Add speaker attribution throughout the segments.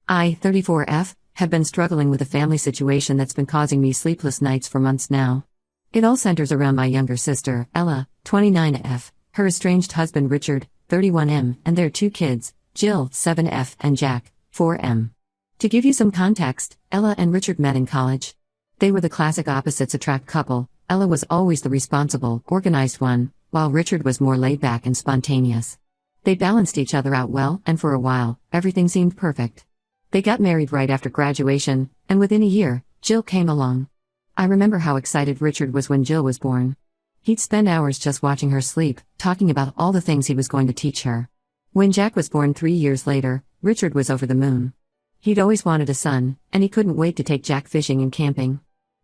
Speaker 1: I, 34F, have been struggling with a family situation that's been causing me sleepless nights for months now. It all centers around my younger sister, Ella, 29F, her estranged husband Richard, 31M, and their two kids, Jill, 7F, and Jack, 4M. To give you some context, Ella and Richard met in college. They were the classic opposites attract couple. Ella was always the responsible, organized one, while Richard was more laid back and spontaneous. They balanced each other out well, and for a while, everything seemed perfect. They got married right after graduation, and within a year, Jill came along. I remember how excited Richard was when Jill was born. He'd spend hours just watching her sleep, talking about all the things he was going to teach her. When Jack was born 3 years later, Richard was over the moon. He'd always wanted a son, and he couldn't wait to take Jack fishing and camping.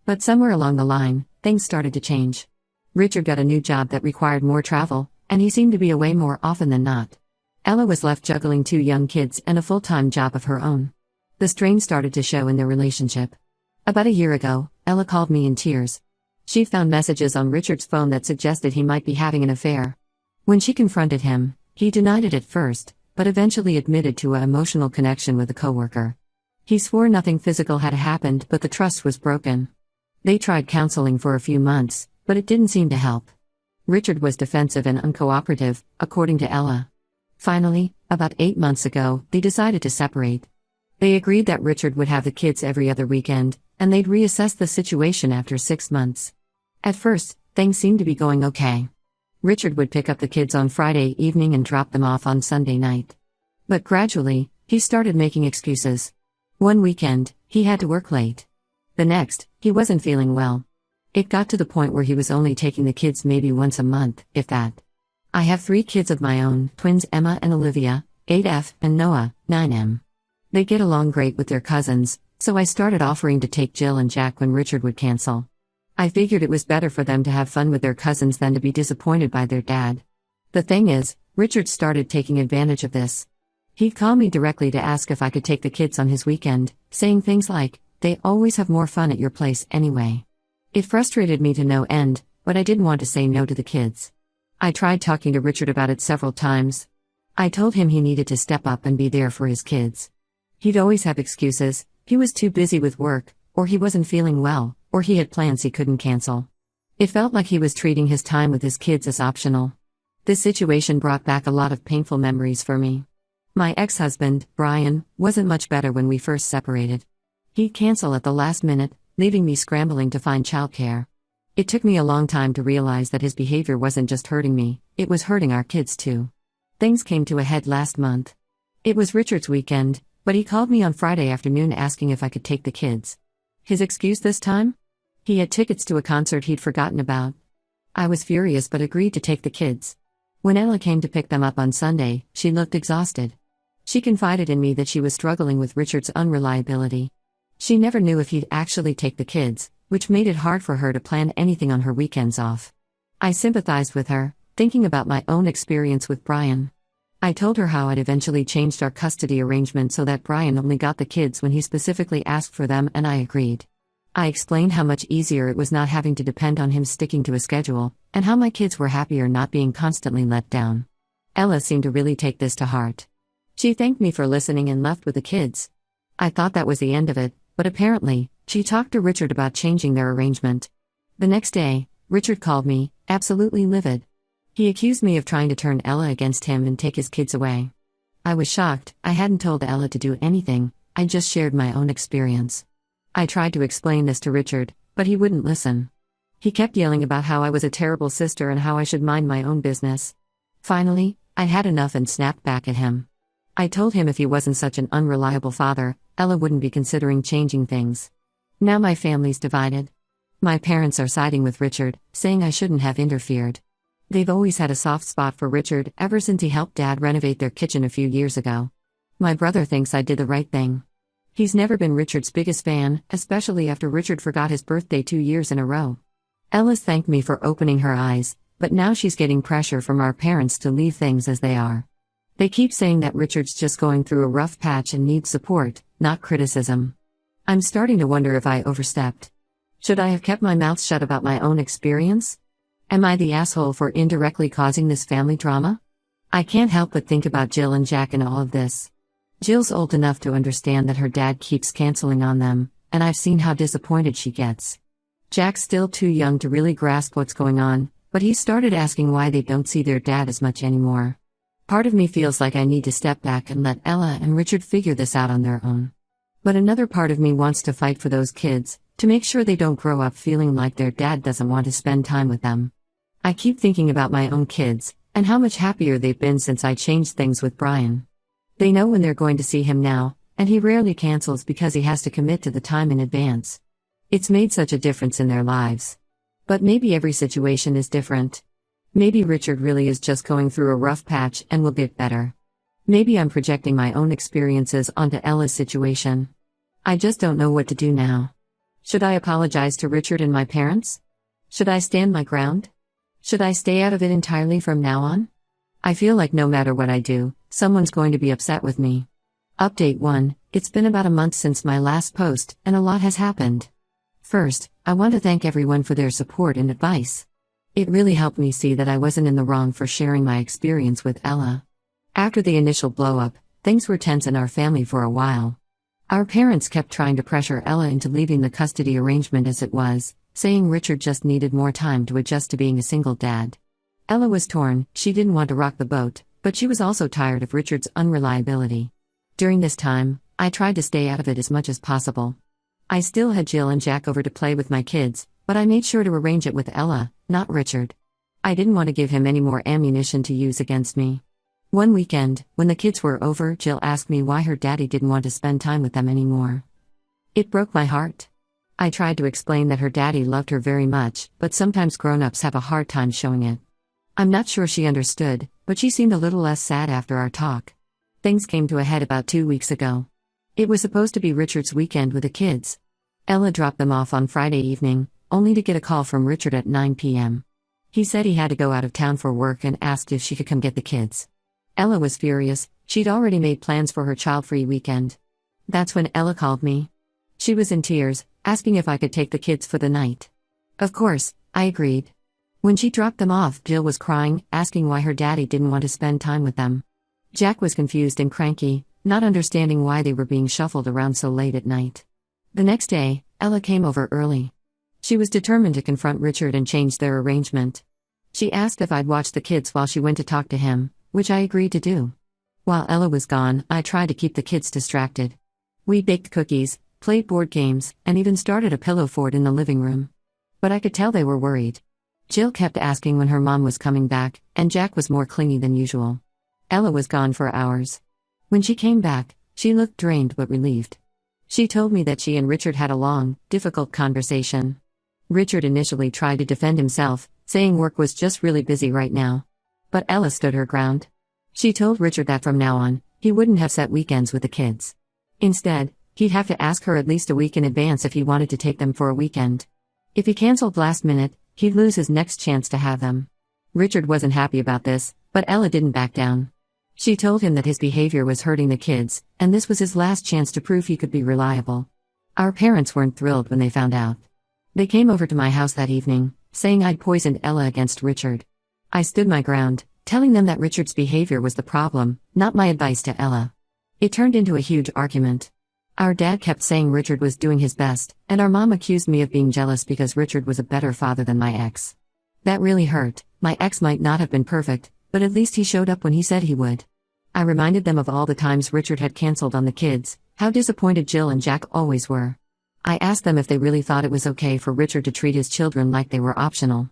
Speaker 1: But somewhere along the line, things started to change. Richard got a new job that required more travel, and he seemed to be away more often than not. Ella was left juggling 2 young kids and a full-time job of her own. The strain started to show in their relationship. About a year ago, Ella called me in tears. She found messages on Richard's phone that suggested he might be having an affair. When she confronted him, he denied it at first, but eventually admitted to an emotional connection with a coworker. He swore nothing physical had happened, but the trust was broken. They tried counseling for a few months, but it didn't seem to help. Richard was defensive and uncooperative, according to Ella. Finally, about 8 months ago, they decided to separate. They agreed that Richard would have the kids every other weekend, and they'd reassess the situation after 6 months. At first, things seemed to be going okay. Richard would pick up the kids on Friday evening and drop them off on Sunday night. But gradually, he started making excuses. One weekend, he had to work late. The next, he wasn't feeling well. It got to the point where he was only taking the kids maybe once a month, if that. I have 3 kids of my own, twins Emma and Olivia, 8F, and Noah, 9M. They get along great with their cousins, so I started offering to take Jill and Jack when Richard would cancel. I figured it was better for them to have fun with their cousins than to be disappointed by their dad. The thing is, Richard started taking advantage of this. He'd call me directly to ask if I could take the kids on his weekend, saying things like, "They always have more fun at your place anyway." It frustrated me to no end, but I didn't want to say no to the kids. I tried talking to Richard about it several times. I told him he needed to step up and be there for his kids. He'd always have excuses. He was too busy with work, or he wasn't feeling well, or he had plans he couldn't cancel. It felt like he was treating his time with his kids as optional. This situation brought back a lot of painful memories for me. My ex-husband, Brian, wasn't much better when we first separated. He'd cancel at the last minute, leaving me scrambling to find childcare. It took me a long time to realize that his behavior wasn't just hurting me, it was hurting our kids too. Things came to a head last month. It was Richard's weekend, but he called me on Friday afternoon asking if I could take the kids. His excuse this time? He had tickets to a concert he'd forgotten about. I was furious but agreed to take the kids. When Ella came to pick them up on Sunday, she looked exhausted. She confided in me that she was struggling with Richard's unreliability. She never knew if he'd actually take the kids, which made it hard for her to plan anything on her weekends off. I sympathized with her, thinking about my own experience with Brian. I told her how I'd eventually changed our custody arrangement so that Brian only got the kids when he specifically asked for them, and I agreed. I explained how much easier it was not having to depend on him sticking to a schedule, and how my kids were happier not being constantly let down. Ella seemed to really take this to heart. She thanked me for listening and left with the kids. I thought that was the end of it, but apparently, she talked to Richard about changing their arrangement. The next day, Richard called me, absolutely livid. He accused me of trying to turn Ella against him and take his kids away. I was shocked. I hadn't told Ella to do anything, I just shared my own experience. I tried to explain this to Richard, but he wouldn't listen. He kept yelling about how I was a terrible sister and how I should mind my own business. Finally, I had enough and snapped back at him. I told him if he wasn't such an unreliable father, Ella wouldn't be considering changing things. Now my family's divided. My parents are siding with Richard, saying I shouldn't have interfered. They've always had a soft spot for Richard ever since he helped Dad renovate their kitchen a few years ago. My brother thinks I did the right thing. He's never been Richard's biggest fan, especially after Richard forgot his birthday 2 years in a row. Ella's thanked me for opening her eyes, but now she's getting pressure from our parents to leave things as they are. They keep saying that Richard's just going through a rough patch and needs support, not criticism. I'm starting to wonder if I overstepped. Should I have kept my mouth shut about my own experience? Am I the asshole for indirectly causing this family drama? I can't help but think about Jill and Jack in all of this. Jill's old enough to understand that her dad keeps canceling on them, and I've seen how disappointed she gets. Jack's still too young to really grasp what's going on, but he's started asking why they don't see their dad as much anymore. Part of me feels like I need to step back and let Ella and Richard figure this out on their own. But another part of me wants to fight for those kids, to make sure they don't grow up feeling like their dad doesn't want to spend time with them. I keep thinking about my own kids, and how much happier they've been since I changed things with Brian. They know when they're going to see him now, and he rarely cancels because he has to commit to the time in advance. It's made such a difference in their lives. But maybe every situation is different. Maybe Richard really is just going through a rough patch and will get better. Maybe I'm projecting my own experiences onto Ella's situation. I just don't know what to do now. Should I apologize to Richard and my parents? Should I stand my ground? Should I stay out of it entirely from now on? I feel like no matter what I do, someone's going to be upset with me. Update 1, it's been about a month since my last post, and a lot has happened. First, I want to thank everyone for their support and advice. It really helped me see that I wasn't in the wrong for sharing my experience with Ella. After the initial blow-up, things were tense in our family for a while. Our parents kept trying to pressure Ella into leaving the custody arrangement as it was, saying Richard just needed more time to adjust to being a single dad. Ella was torn, she didn't want to rock the boat, but she was also tired of Richard's unreliability. During this time, I tried to stay out of it as much as possible. I still had Jill and Jack over to play with my kids, but I made sure to arrange it with Ella, not Richard. I didn't want to give him any more ammunition to use against me. One weekend, when the kids were over, Jill asked me why her daddy didn't want to spend time with them anymore. It broke my heart. I tried to explain that her daddy loved her very much, but sometimes grown-ups have a hard time showing it. I'm not sure she understood, but she seemed a little less sad after our talk. Things came to a head about 2 weeks ago. It was supposed to be Richard's weekend with the kids. Ella dropped them off on Friday evening, only to get a call from Richard at 9 p.m. He said he had to go out of town for work and asked if she could come get the kids. Ella was furious, she'd already made plans for her child-free weekend. That's when Ella called me. She was in tears, asking if I could take the kids for the night. Of course, I agreed. When she dropped them off, Jill was crying, asking why her daddy didn't want to spend time with them. Jack was confused and cranky, not understanding why they were being shuffled around so late at night. The next day, Ella came over early. She was determined to confront Richard and change their arrangement. She asked if I'd watch the kids while she went to talk to him, which I agreed to do. While Ella was gone, I tried to keep the kids distracted. We baked cookies, played board games, and even started a pillow fort in the living room. But I could tell they were worried. Jill kept asking when her mom was coming back, and Jack was more clingy than usual. Ella was gone for hours. When she came back, she looked drained but relieved. She told me that she and Richard had a long, difficult conversation. Richard initially tried to defend himself, saying work was just really busy right now. But Ella stood her ground. She told Richard that from now on, he wouldn't have set weekends with the kids. Instead, he'd have to ask her at least a week in advance if he wanted to take them for a weekend. If he canceled last minute, he'd lose his next chance to have them. Richard wasn't happy about this, but Ella didn't back down. She told him that his behavior was hurting the kids, and this was his last chance to prove he could be reliable. Our parents weren't thrilled when they found out. They came over to my house that evening, saying I'd poisoned Ella against Richard. I stood my ground, telling them that Richard's behavior was the problem, not my advice to Ella. It turned into a huge argument. Our dad kept saying Richard was doing his best, and our mom accused me of being jealous because Richard was a better father than my ex. That really hurt. My ex might not have been perfect, but at least he showed up when he said he would. I reminded them of all the times Richard had canceled on the kids, how disappointed Jill and Jack always were. I asked them if they really thought it was okay for Richard to treat his children like they were optional.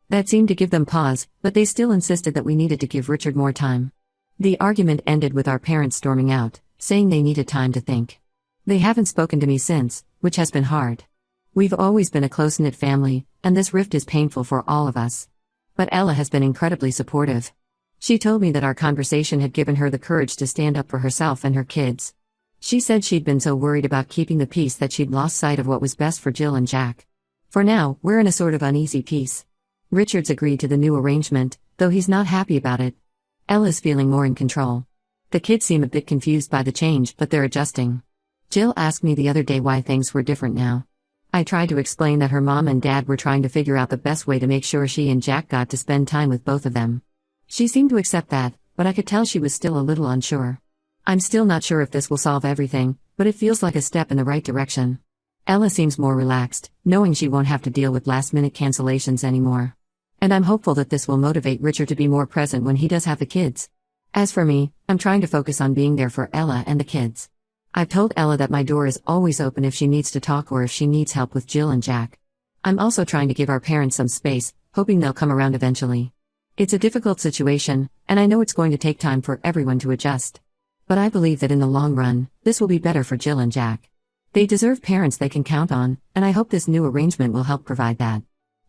Speaker 1: That seemed to give them pause, but they still insisted that we needed to give Richard more time. The argument ended with our parents storming out, saying they needed time to think. They haven't spoken to me since, which has been hard. We've always been a close-knit family, and this rift is painful for all of us. But Ella has been incredibly supportive. She told me that our conversation had given her the courage to stand up for herself and her kids. She said she'd been so worried about keeping the peace that she'd lost sight of what was best for Jill and Jack. For now, we're in a sort of uneasy peace. Richard's agreed to the new arrangement, though he's not happy about it. Ella's feeling more in control. The kids seem a bit confused by the change, but they're adjusting. Jill asked me the other day why things were different now. I tried to explain that her mom and dad were trying to figure out the best way to make sure she and Jack got to spend time with both of them. She seemed to accept that, but I could tell she was still a little unsure. I'm still not sure if this will solve everything, but it feels like a step in the right direction. Ella seems more relaxed, knowing she won't have to deal with last-minute cancellations anymore. And I'm hopeful that this will motivate Richard to be more present when he does have the kids. As for me, I'm trying to focus on being there for Ella and the kids. I've told Ella that my door is always open if she needs to talk or if she needs help with Jill and Jack. I'm also trying to give our parents some space, hoping they'll come around eventually. It's a difficult situation, and I know it's going to take time for everyone to adjust. But I believe that in the long run, this will be better for Jill and Jack. They deserve parents they can count on, and I hope this new arrangement will help provide that.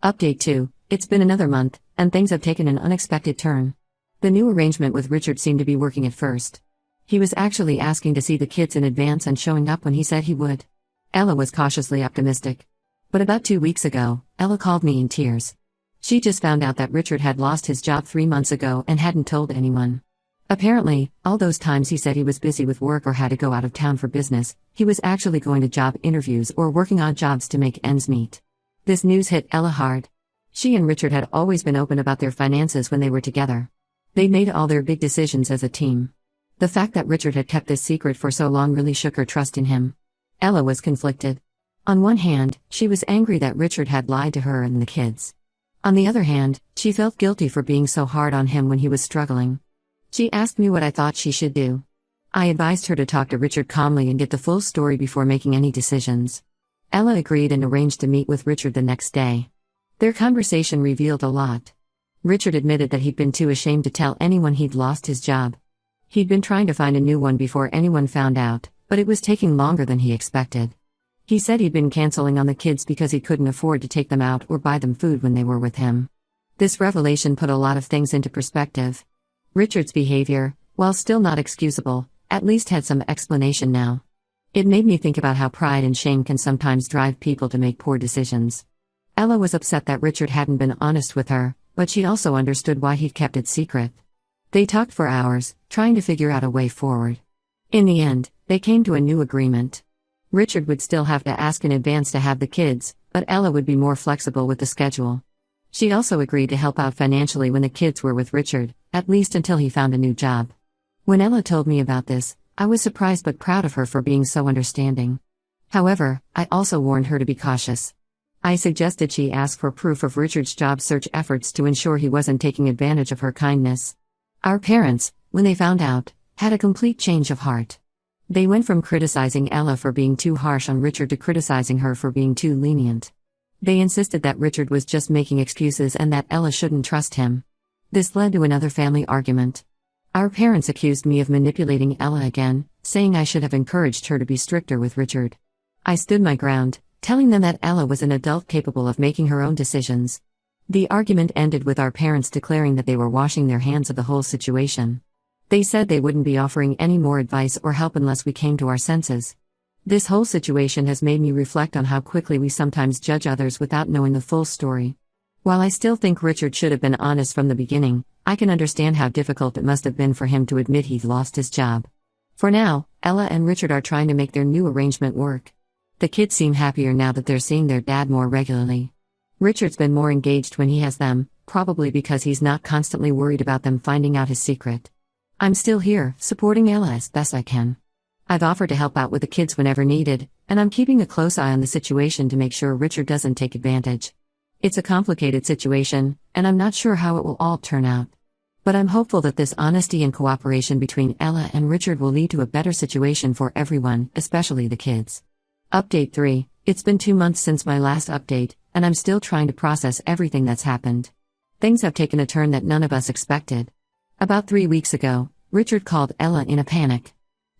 Speaker 1: Update 2. It's been another month, and things have taken an unexpected turn. The new arrangement with Richard seemed to be working at first. He was actually asking to see the kids in advance and showing up when he said he would. Ella was cautiously optimistic. But about 2 weeks ago, Ella called me in tears. She just found out that Richard had lost his job 3 months ago and hadn't told anyone. Apparently, all those times he said he was busy with work or had to go out of town for business, he was actually going to job interviews or working odd jobs to make ends meet. This news hit Ella hard. She and Richard had always been open about their finances when they were together. They'd made all their big decisions as a team. The fact that Richard had kept this secret for so long really shook her trust in him. Ella was conflicted. On one hand, she was angry that Richard had lied to her and the kids. On the other hand, she felt guilty for being so hard on him when he was struggling. She asked me what I thought she should do. I advised her to talk to Richard calmly and get the full story before making any decisions. Ella agreed and arranged to meet with Richard the next day. Their conversation revealed a lot. Richard admitted that he'd been too ashamed to tell anyone he'd lost his job. He'd been trying to find a new one before anyone found out, but it was taking longer than he expected. He said he'd been canceling on the kids because he couldn't afford to take them out or buy them food when they were with him. This revelation put a lot of things into perspective. Richard's behavior, while still not excusable, at least had some explanation now. It made me think about how pride and shame can sometimes drive people to make poor decisions. Ella was upset that Richard hadn't been honest with her, but she also understood why he'd kept it secret. They talked for hours, trying to figure out a way forward. In the end, they came to a new agreement. Richard would still have to ask in advance to have the kids, but Ella would be more flexible with the schedule. She also agreed to help out financially when the kids were with Richard, at least until he found a new job. When Ella told me about this, I was surprised but proud of her for being so understanding. However, I also warned her to be cautious. I suggested she ask for proof of Richard's job search efforts to ensure he wasn't taking advantage of her kindness. Our parents, when they found out, had a complete change of heart. They went from criticizing Ella for being too harsh on Richard to criticizing her for being too lenient. They insisted that Richard was just making excuses and that Ella shouldn't trust him. This led to another family argument. Our parents accused me of manipulating Ella again, saying I should have encouraged her to be stricter with Richard. I stood my ground, telling them that Ella was an adult capable of making her own decisions. The argument ended with our parents declaring that they were washing their hands of the whole situation. They said they wouldn't be offering any more advice or help unless we came to our senses. This whole situation has made me reflect on how quickly we sometimes judge others without knowing the full story. While I still think Richard should have been honest from the beginning, I can understand how difficult it must have been for him to admit he'd lost his job. For now, Ella and Richard are trying to make their new arrangement work. The kids seem happier now that they're seeing their dad more regularly. Richard's been more engaged when he has them, probably because he's not constantly worried about them finding out his secret. I'm still here, supporting Ella as best I can. I've offered to help out with the kids whenever needed, and I'm keeping a close eye on the situation to make sure Richard doesn't take advantage. It's a complicated situation, and I'm not sure how it will all turn out. But I'm hopeful that this honesty and cooperation between Ella and Richard will lead to a better situation for everyone, especially the kids. Update 3. It's been 2 months since my last update, and I'm still trying to process everything that's happened. Things have taken a turn that none of us expected. About 3 weeks ago, Richard called Ella in a panic.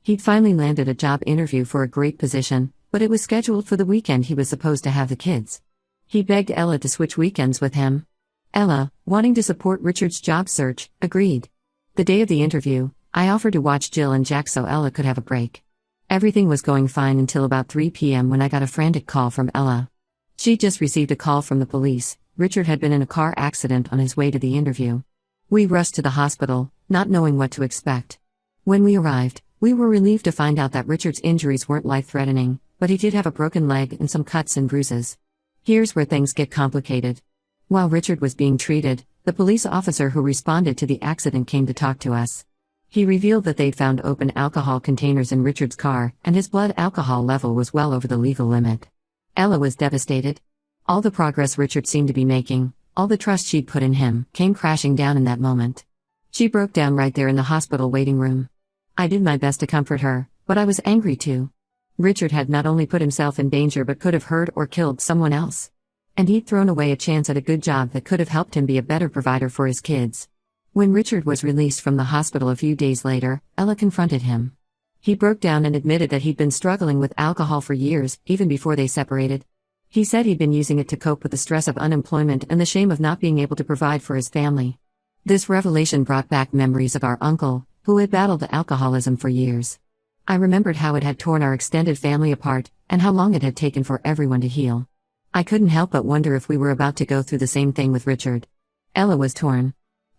Speaker 1: He'd finally landed a job interview for a great position, but it was scheduled for the weekend he was supposed to have the kids. He begged Ella to switch weekends with him. Ella, wanting to support Richard's job search, agreed. The day of the interview, I offered to watch Jill and Jack so Ella could have a break. Everything was going fine until about 3 p.m. when I got a frantic call from Ella. She'd just received a call from the police. Richard had been in a car accident on his way to the interview. We rushed to the hospital, not knowing what to expect. When we arrived, we were relieved to find out that Richard's injuries weren't life-threatening, but he did have a broken leg and some cuts and bruises. Here's where things get complicated. While Richard was being treated, the police officer who responded to the accident came to talk to us. He revealed that they'd found open alcohol containers in Richard's car, and his blood alcohol level was well over the legal limit. Ella was devastated. All the progress Richard seemed to be making, all the trust she'd put in him, came crashing down in that moment. She broke down right there in the hospital waiting room. I did my best to comfort her, but I was angry too. Richard had not only put himself in danger but could have hurt or killed someone else. And he'd thrown away a chance at a good job that could have helped him be a better provider for his kids. When Richard was released from the hospital a few days later, Ella confronted him. He broke down and admitted that he'd been struggling with alcohol for years, even before they separated. He said he'd been using it to cope with the stress of unemployment and the shame of not being able to provide for his family. This revelation brought back memories of our uncle, who had battled alcoholism for years. I remembered how it had torn our extended family apart, and how long it had taken for everyone to heal. I couldn't help but wonder if we were about to go through the same thing with Richard. Ella was torn.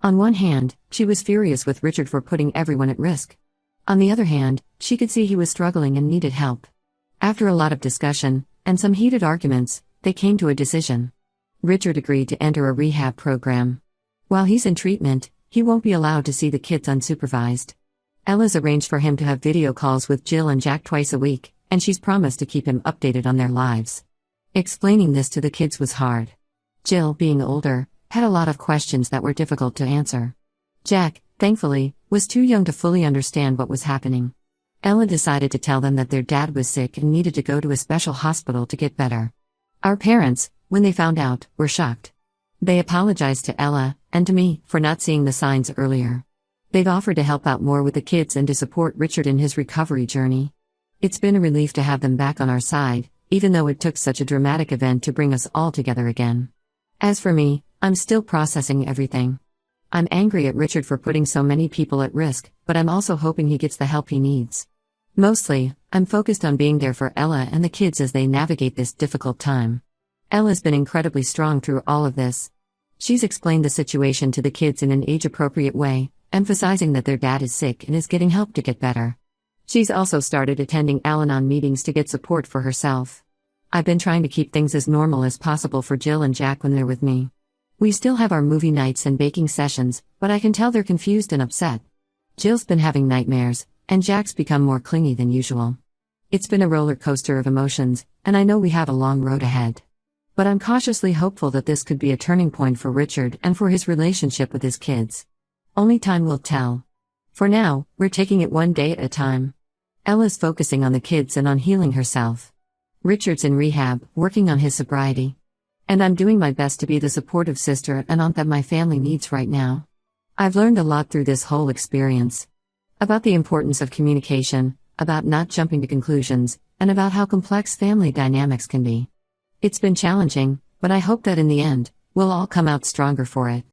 Speaker 1: On one hand, she was furious with Richard for putting everyone at risk. On the other hand, she could see he was struggling and needed help. After a lot of discussion, and some heated arguments, they came to a decision. Richard agreed to enter a rehab program. While he's in treatment, he won't be allowed to see the kids unsupervised. Ella's arranged for him to have video calls with Jill and Jack twice a week, and she's promised to keep him updated on their lives. Explaining this to the kids was hard. Jill, being older, had a lot of questions that were difficult to answer. Jack, thankfully, was too young to fully understand what was happening. Ella decided to tell them that their dad was sick and needed to go to a special hospital to get better. Our parents, when they found out, were shocked. They apologized to Ella, and to me, for not seeing the signs earlier. They've offered to help out more with the kids and to support Richard in his recovery journey. It's been a relief to have them back on our side, even though it took such a dramatic event to bring us all together again. As for me, I'm still processing everything. I'm angry at Richard for putting so many people at risk, but I'm also hoping he gets the help he needs. Mostly, I'm focused on being there for Ella and the kids as they navigate this difficult time. Ella's been incredibly strong through all of this. She's explained the situation to the kids in an age-appropriate way, emphasizing that their dad is sick and is getting help to get better. She's also started attending Al-Anon meetings to get support for herself. I've been trying to keep things as normal as possible for Jill and Jack when they're with me. We still have our movie nights and baking sessions, but I can tell they're confused and upset. Jill's been having nightmares, and Jack's become more clingy than usual. It's been a roller coaster of emotions, and I know we have a long road ahead. But I'm cautiously hopeful that this could be a turning point for Richard and for his relationship with his kids. Only time will tell. For now, we're taking it one day at a time. Ella's focusing on the kids and on healing herself. Richard's in rehab, working on his sobriety. And I'm doing my best to be the supportive sister and aunt that my family needs right now. I've learned a lot through this whole experience. About the importance of communication, about not jumping to conclusions, and about how complex family dynamics can be. It's been challenging, but I hope that in the end, we'll all come out stronger for it.